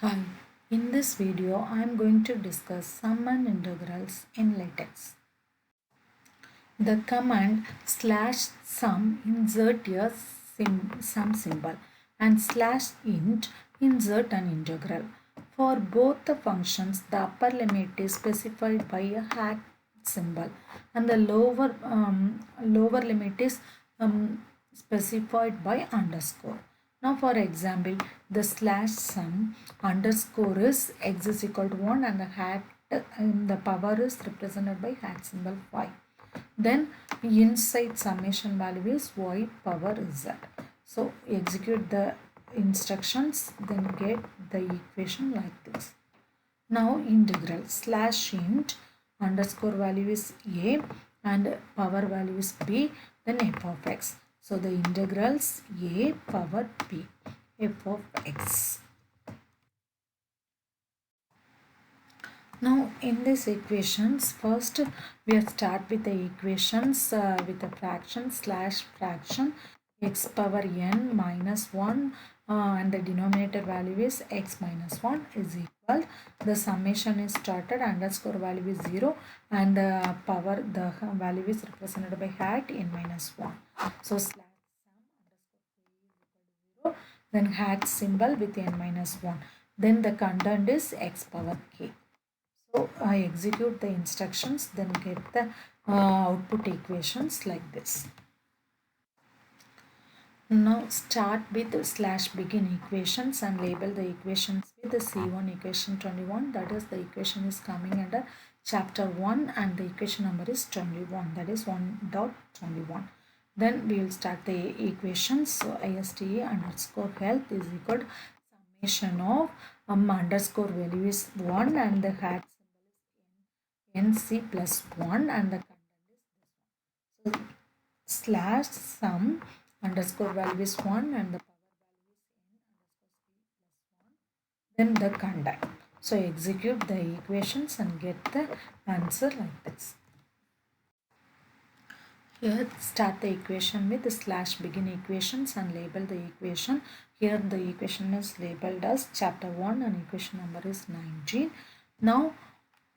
Hi, in this video I am going to discuss sum and integrals in LaTeX. The command slash sum insert a sum symbol and slash int insert an integral. For both the functions, the upper limit is specified by a hat symbol and the lower limit is specified by underscore. Now for example, the slash sum underscore is x is equal to 1 and the hat the power is represented by hat symbol 5. Then inside summation value is y power z. So execute the instructions, then get the equation like this. Now integral slash int underscore value is a and power value is b, then f of x. So the integrals a power b f of x. Now in these equations, first we have start with the equations with the fraction slash fraction x power n minus 1 and the denominator value is x minus 1 is equal. The summation is started, underscore value is 0 and the power the value is represented by hat n minus 1. So slash sum underscore k is equal to 0, then hat symbol with n minus 1. Then the content is x power k. So I execute the instructions, then get the output equations like this. Now start with slash begin equations and label the equations with the C1 equation 21. That is, the equation is coming under chapter 1 and the equation number is 21, that is 1.21. Then we will start the equations. So ISTA underscore health is equal to summation of underscore value is 1 and the hat symbol is NC plus 1 and the content is this one. So slash sum underscore value is 1 and the power value is n underscore c plus 1, then the content. So execute the equations and get the answer like this. Here start the equation with the slash begin equations and label the equation. Here the equation is labeled as chapter 1 and equation number is 19. Now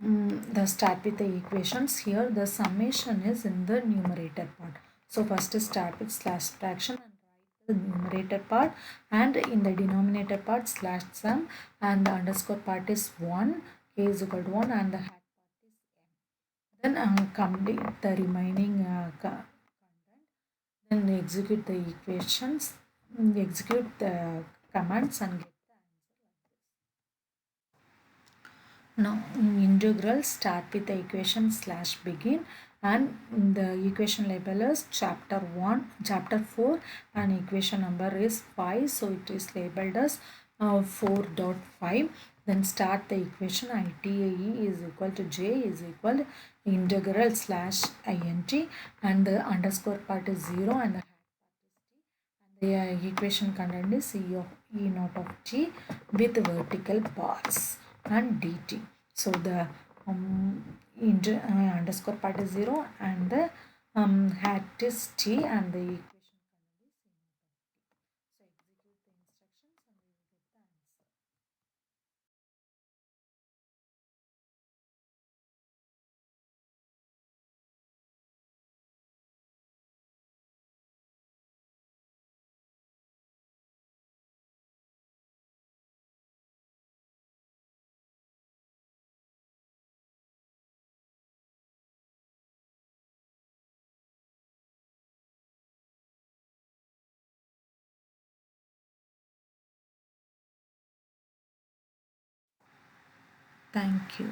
the start with the equations. Here the summation is in the numerator part. So first start with slash fraction and write the numerator part, and in the denominator part slash sum and the underscore part is 1, k is equal to 1 and the hat part is m. Then complete the remaining content. Then execute the equations, execute the commands and get the answer like this. Now integral start with the equation slash begin and the equation label is chapter 4 and equation number is 5, so it is labeled as 4.5. Then start the equation ITAE is equal to j is equal to integral slash int and the underscore part is 0 and the hat part is t and the equation content is e naught of t with vertical bars and dt. So the underscore part is 0 and the hat is t and the equation content is e naught of t. So execute the instructions and we will get the answer. Thank you.